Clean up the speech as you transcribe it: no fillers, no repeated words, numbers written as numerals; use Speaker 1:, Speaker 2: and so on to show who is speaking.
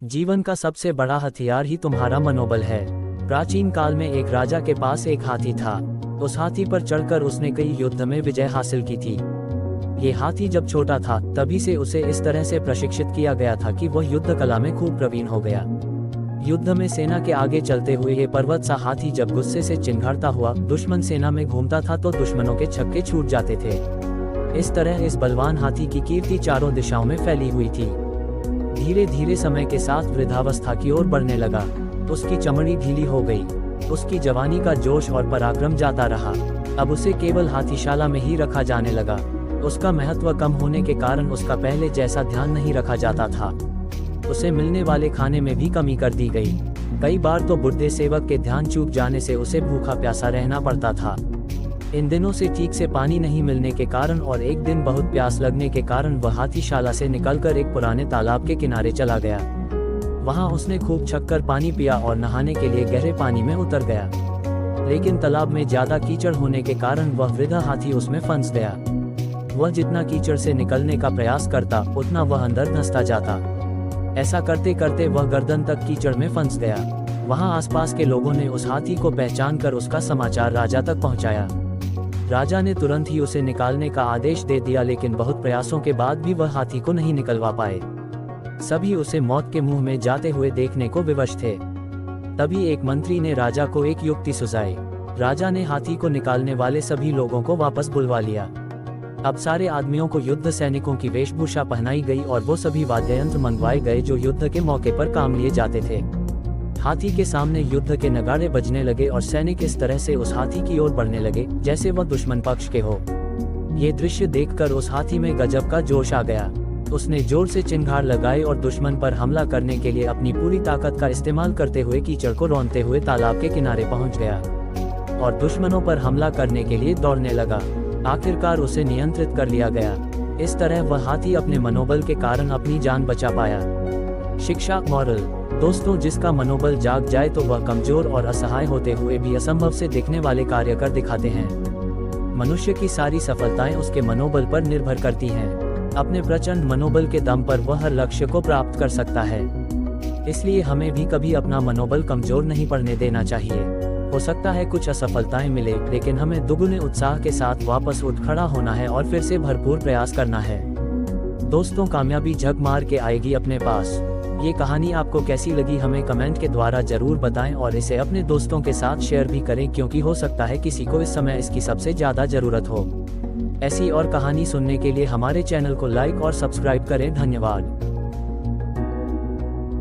Speaker 1: जीवन का सबसे बड़ा हथियार ही तुम्हारा मनोबल है। प्राचीन काल में एक राजा के पास एक हाथी था। उस हाथी पर चढ़कर उसने कई युद्ध में विजय हासिल की थी। ये हाथी जब छोटा था तभी से उसे इस तरह से प्रशिक्षित किया गया था कि वह युद्ध कला में खूब प्रवीण हो गया। युद्ध में सेना के आगे चलते हुए ये पर्वत सा हाथी जब गुस्से से चिंघाड़ता हुआ दुश्मन सेना में घूमता था तो दुश्मनों के छक्के छूट जाते थे। इस तरह इस बलवान हाथी की कीर्ति चारों दिशाओं में फैली हुई थी। धीरे धीरे समय के साथ वृद्धावस्था की ओर बढ़ने लगा। उसकी चमड़ी ढीली हो गई। उसकी जवानी का जोश और पराक्रम जाता रहा। अब उसे केवल हाथीशाला में ही रखा जाने लगा। उसका महत्व कम होने के कारण उसका पहले जैसा ध्यान नहीं रखा जाता था। उसे मिलने वाले खाने में भी कमी कर दी गई। कई बार तो बुढ़े सेवक के ध्यान चूक जाने से उसे भूखा प्यासा रहना पड़ता था। इन दिनों से ठीक से पानी नहीं मिलने के कारण और एक दिन बहुत प्यास लगने के कारण वह हाथीशाला से निकलकर एक पुराने तालाब के किनारे चला गया। वहां उसने खूब छककर पानी पिया और नहाने के लिए गहरे पानी में उतर गया। लेकिन तालाब में ज्यादा कीचड़ होने के कारण वह वृद्धा हाथी उसमें फंस गया। वह जितना कीचड़ से निकलने का प्रयास करता उतना वह अंदर धंसता जाता। ऐसा करते करते वह गर्दन तक कीचड़ में फंस गया। वहां आसपास के लोगों ने उस हाथी को पहचान कर उसका समाचार राजा तक पहुंचाया। राजा ने तुरंत ही उसे निकालने का आदेश दे दिया, लेकिन बहुत प्रयासों के बाद भी वह हाथी को नहीं निकलवा पाए। सभी उसे मौत के मुंह में जाते हुए देखने को विवश थे। तभी एक मंत्री ने राजा को एक युक्ति सुझाई। राजा ने हाथी को निकालने वाले सभी लोगों को वापस बुलवा लिया। अब सारे आदमियों को युद्ध सैनिकों की वेशभूषा पहनाई गई और वो सभी वाद्य यंत्र मंगवाए गए जो युद्ध के मौके पर काम लिए जाते थे। हाथी के सामने युद्ध के नगाड़े बजने लगे और सैनिक इस तरह से उस हाथी की ओर बढ़ने लगे जैसे वह दुश्मन पक्ष के हो। ये दृश्य देखकर उस हाथी में गजब का जोश आ गया। उसने जोर से चिंगार लगाई और दुश्मन पर हमला करने के लिए अपनी पूरी ताकत का इस्तेमाल करते हुए कीचड़ को रौंदते हुए तालाब के किनारे पहुंच गया और दुश्मनों पर हमला करने के लिए दौड़ने लगा। आखिरकार उसे नियंत्रित कर लिया गया। इस तरह वह हाथी अपने मनोबल के कारण अपनी जान बचा पाया। शिक्षा मॉरल। दोस्तों, जिसका मनोबल जाग जाए तो वह कमजोर और असहाय होते हुए भी असंभव से दिखने वाले कार्य कर दिखाते हैं। मनुष्य की सारी सफलताएं उसके मनोबल पर निर्भर करती हैं। अपने प्रचंड मनोबल के दम पर वह हर लक्ष्य को प्राप्त कर सकता है। इसलिए हमें भी कभी अपना मनोबल कमजोर नहीं पड़ने देना चाहिए। हो सकता है कुछ असफलताएं मिले, लेकिन हमें दुगुने उत्साह के साथ वापस उठ खड़ा होना है और फिर से भरपूर प्रयास करना है। दोस्तों, कामयाबी झक मार के आएगी अपने पास। ये कहानी आपको कैसी लगी हमें कमेंट के द्वारा जरूर बताएं और इसे अपने दोस्तों के साथ शेयर भी करें, क्योंकि हो सकता है किसी को इस समय इसकी सबसे ज्यादा जरूरत हो। ऐसी और कहानी सुनने के लिए हमारे चैनल को लाइक और सब्सक्राइब करें। धन्यवाद।